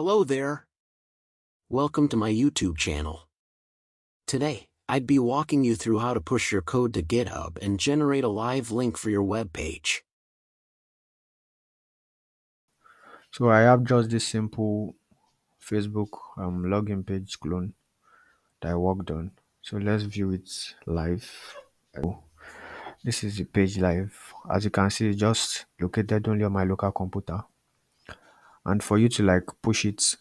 Hello there. Welcome to my YouTube channel. Today, I'd be walking you through how to push your code to GitHub and generate a live link for your web page. So I have just this simple Facebook login page clone that I worked on. So let's view it live. This is the page live. As you can see, it's just located only on my local computer. And for you to push it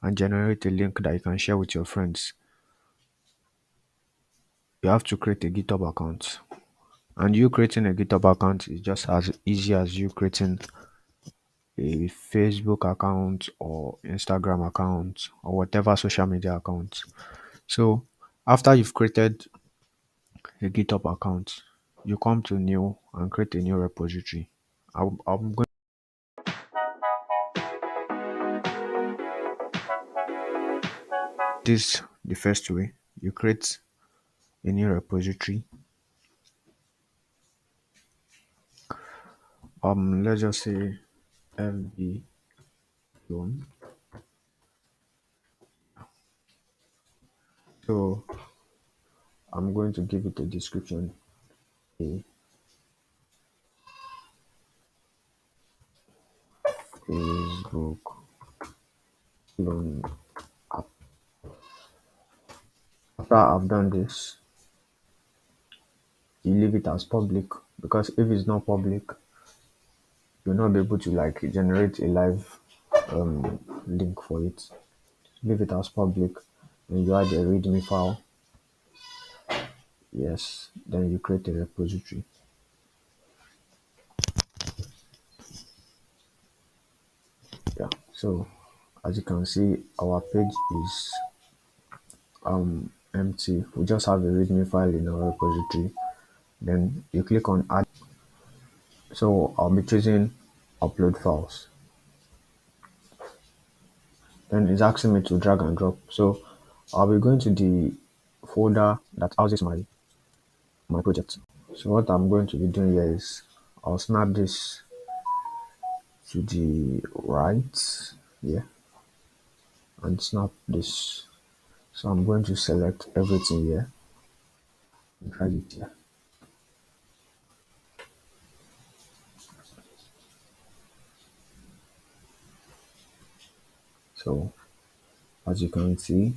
and generate a link that you can share with your friends, you have to create a GitHub account. And you creating a GitHub account is just as easy as you creating a Facebook account or Instagram account or whatever social media account. So after you've created a GitHub account, you come to new and create a new repository. I'm going this the first way. You create a new repository. Let's just say FB loan. So I'm going to give it a description. A Facebook loan app. After I've done this, you leave it as public because if it's not public, you'll not be able to generate a live link for it. Leave it as public, then you add a readme file. Yes, then you create a repository. Yeah, so as you can see, our page is empty. We just have a readme file in our repository. Then you click on add. So I'll be choosing upload files. Then it's asking me to drag and drop. So I'll be going to the folder that houses my project. So what I'm going to be doing here is I'll snap this to the right here and snap this. So I'm going to select everything here and drag it here. So as you can see,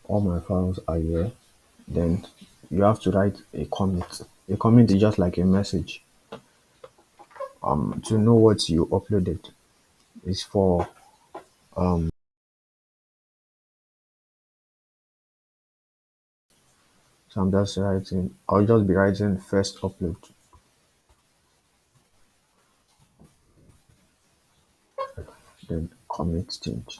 all my files are here. Then you have to write a comment. A comment is just like a message. To know what you uploaded is for so I'm just writing. I'll just be writing first upload. Then commit change.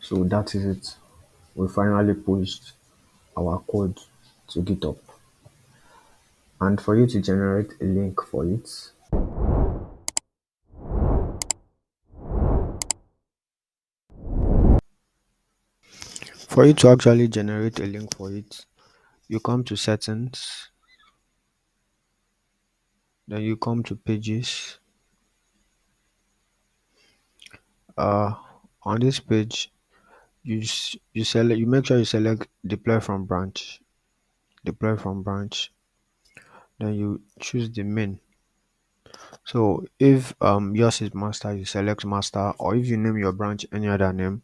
So that is it. We finally pushed our code to GitHub. And for you to generate a link for it, for you to actually generate a link for it, you come to settings, then you come to pages. Uh, on this page, you make sure you select deploy from branch. Then you choose the main. So if yours is master, you select master, or if you name your branch any other name,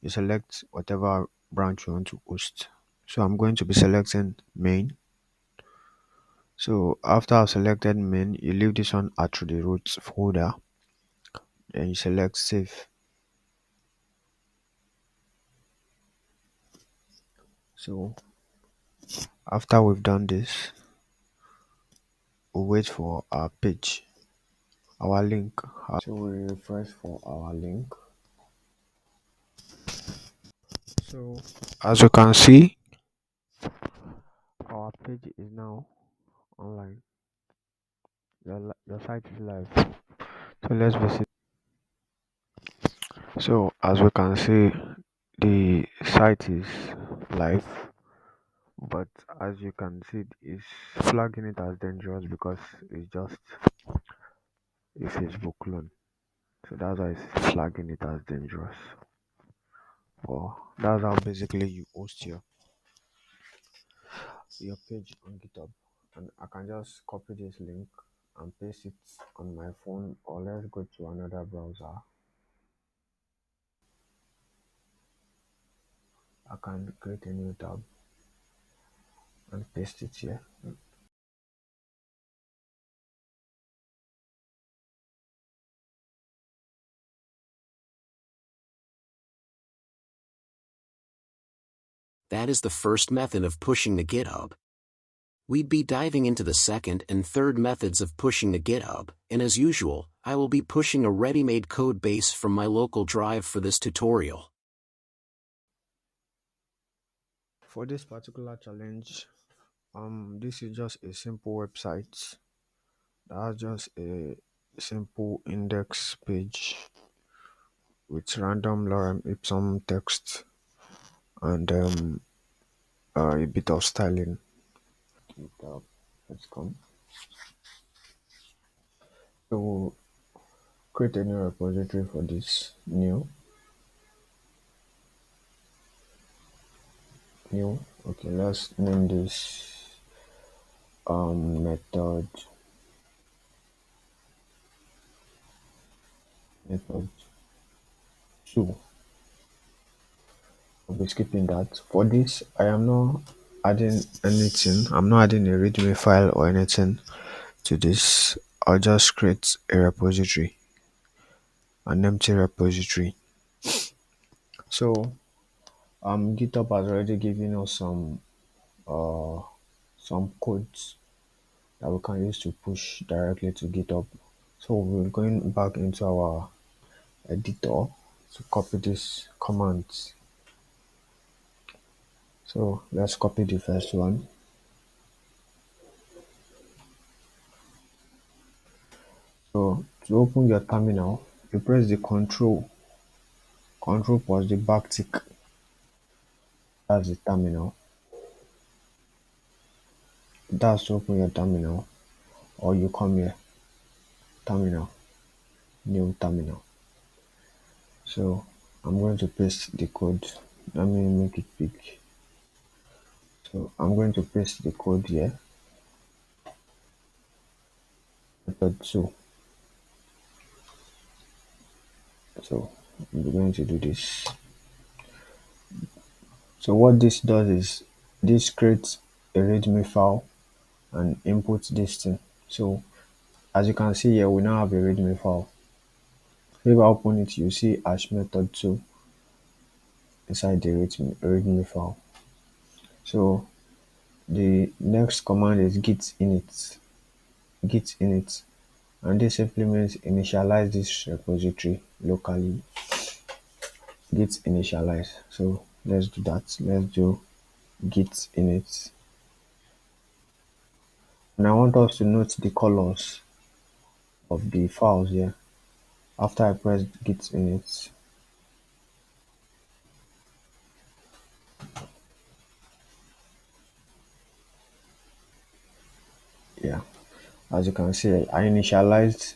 you select whatever branch you want to host. So I'm going to be selecting main. So after I've selected main, you leave this one at the root folder, then you select save. So after we've done this, we'll wait for our page, our link. So we refresh for our link. So as you can see, our page is now online. Your site is live. So let's visit. So as we can see, the site is live. but as you can see, it's flagging it as dangerous because it's just a Facebook clone. So that's why it's flagging it as dangerous. Or that's how basically you host your page on GitHub. And I can just copy this link and paste it on my phone, or let's go to another browser. I can create a new tab and paste it here. That is the first method of pushing to GitHub. We'd be diving into the second and third methods of pushing to GitHub, and as usual, I will be pushing a ready-made code base from my local drive for this tutorial. For this particular challenge, this is just a simple website that's just a simple index page with random lorem ipsum text and a bit of styling. GitHub, let's come. So we'll create a new repository for this new. Okay, let's name this method 2. I'll be skipping that. For this, I am not adding anything. I'm not adding a readme file or anything to this. I'll just create a repository, an empty repository. So GitHub has already given us some codes that we can use to push directly to GitHub. So we're going back into our editor to copy these commands. So let's copy the first one. So to open your terminal, you press the control plus the back tick. That's the terminal. That's to open your terminal. Or you come here, terminal, new terminal. So I'm going to paste the code. Let me make it big. So I'm going to paste the code here. Method 2. So I'm going to do this. So what this does is this creates a readme file and inputs this thing. So as you can see here, we now have a readme file. If I open it, you see hash method 2 inside the readme file. So the next command is git init, and this simply means initialize this repository locally. Git initialize. So let's do that. Let's do git init, and I want us to note the colors of the files here. After I press git init, yeah, as you can see, I initialized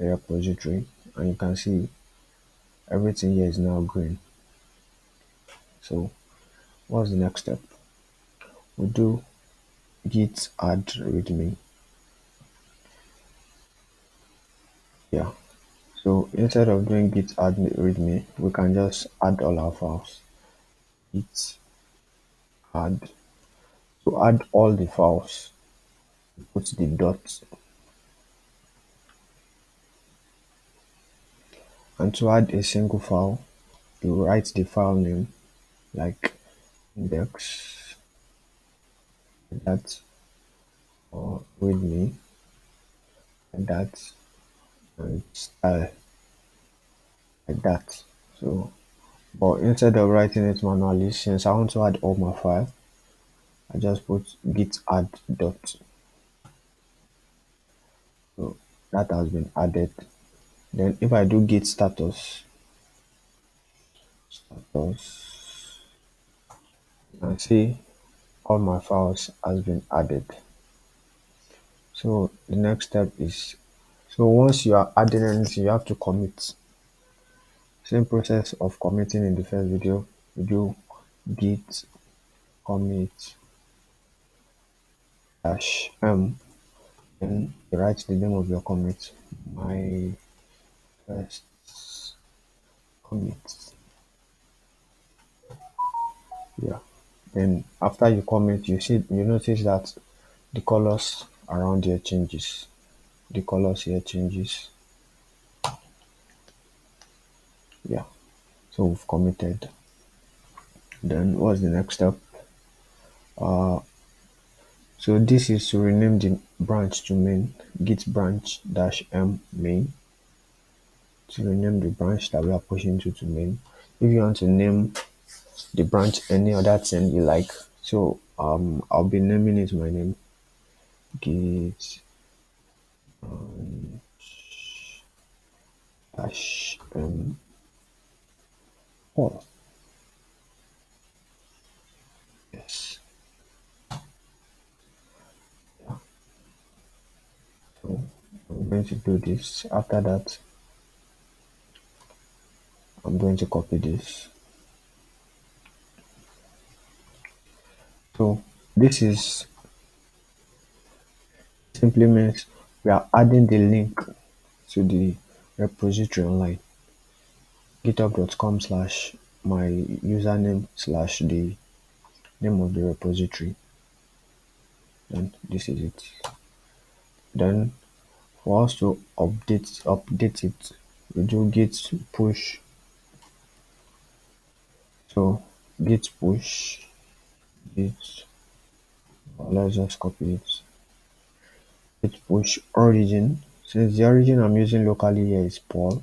a repository, and you can see everything here is now green. So what's the next step? We do git add readme. Yeah. So instead of doing git add readme, we can just add all our files. Git add. To add all the files, put the dot, and to add a single file, you write the file name like index that or readme that and style like that. So, but instead of writing it manually, since I want to add all my file, I just put git add dot. So that has been added. Then if I do git status, and see all my files has been added. So the next step is, so once you are adding anything, you have to commit. Same process of committing in the first video. You do git commit dash m, and you write the name of your commit. My first commit. Yeah. Then after you commit, you notice that the colors around here changes. The colors here changes. Yeah. So we've committed. Then what's the next step? So this is to rename the branch to main, git branch dash m main, to rename the branch that we are pushing to main. If you want to name the branch any other thing you like, so I'll be naming it my name, git dash m all. Yes. So I'm going to do this. After that, I'm going to copy this. So this is simply means we are adding the link to the repository online, github.com slash my username slash the name of the repository. Then this is it. Then for us to update it, we do git push. So git push git, let's just copy it. Git push origin. Since the origin I'm using locally here is Paul,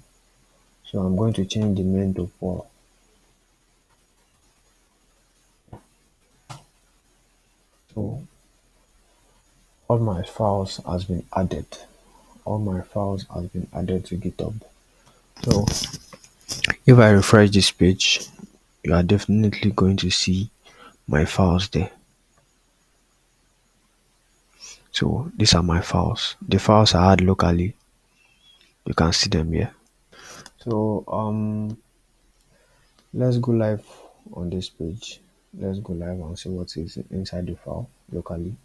so I'm going to change the main to Paul. So all my files has been added. All my files has been added to GitHub. So if I refresh this page, you are definitely going to see my files there. So these are my files. The files I had locally, you can see them here. So let's go live on this page. Let's go live and see what is inside the file locally.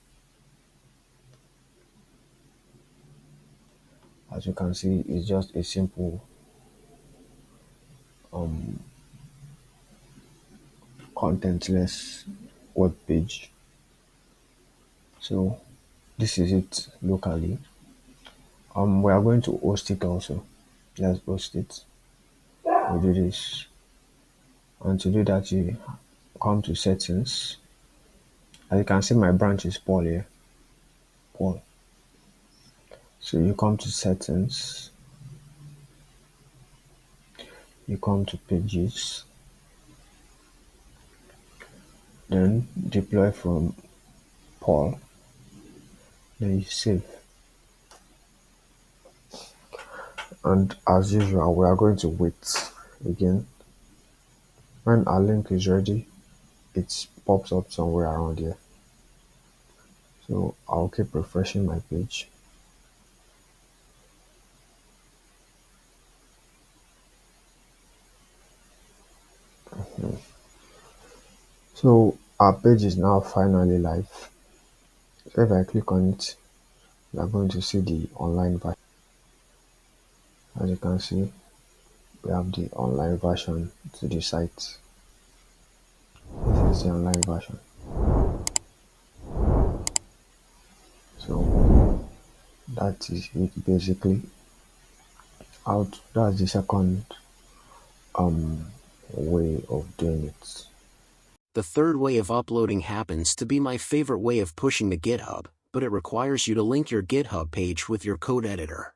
As you can see, it's just a simple contentless web page. So this is it locally. We are going to host it also. Let's host it. We do this, and to do that you come to settings. As you can see, my branch is Paul here, Paul. So you come to settings, you come to pages, then deploy from Paul, then you save. And as usual, we are going to wait again. When our link is ready, it pops up somewhere around here. So I'll keep refreshing my page. So our page is now finally live. So if I click on it, you are going to see the online version. As you can see, we have the online version to the site. This is the online version. So that is it basically. That's the second way of doing it. The third way of uploading happens to be my favorite way of pushing to GitHub, but it requires you to link your GitHub page with your code editor.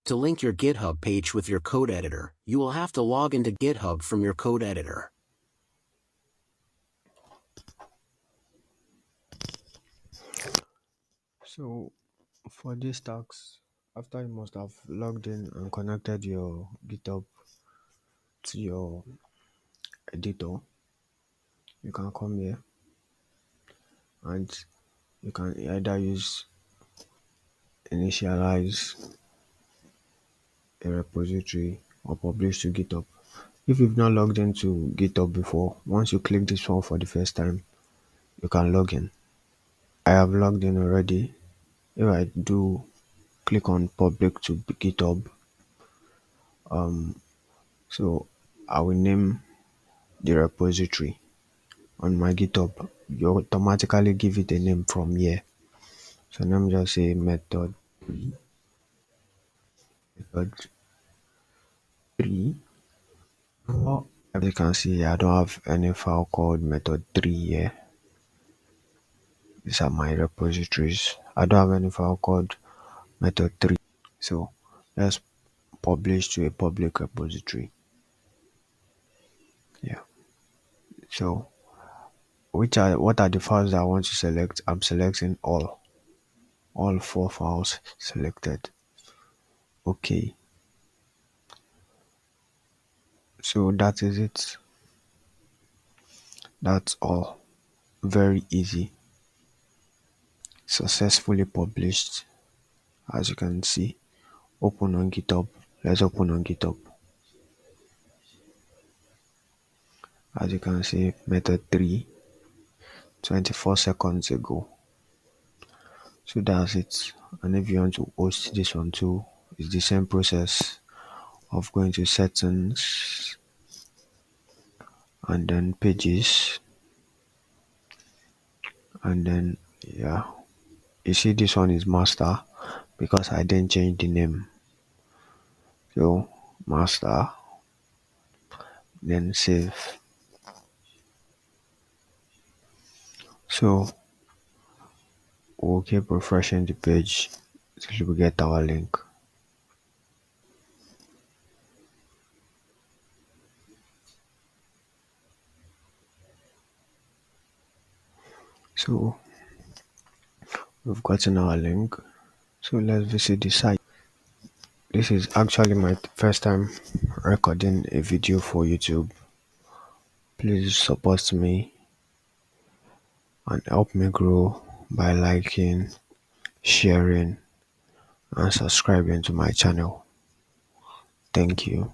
To link your GitHub page with your code editor, you will have to log into GitHub from your code editor. So for this task, after you must have logged in and connected your GitHub to your editor, you can come here and you can either use initialize a repository or publish to GitHub. If you've not logged into GitHub before, once you click this one for the first time, you can log in. I have logged in already. If I do click on public to GitHub, so I will name the repository on my GitHub. You automatically give it a name from here. So let me just say method 3. Oh, as you can see, I don't have any file called method 3 here. These are my repositories. I don't have any file called method 3. So let's publish to a public repository. Yeah. So what are the files that I want to select? I'm selecting all 4 files selected. Okay. So that is it. That's all. Very easy. Successfully published. As you can see, open on GitHub. Let's open on GitHub. As you can see, method 3, 24 seconds ago. So that's it. And if you want to host this one too, it's the same process of going to settings and then pages, and then yeah, you see this one is master because I didn't change the name. So master, then save. So we'll keep refreshing the page till we get our link. So we've gotten our link. So let's visit the site. This is actually my first time recording a video for YouTube. Please support me and help me grow by liking, sharing, and subscribing to my channel. Thank you.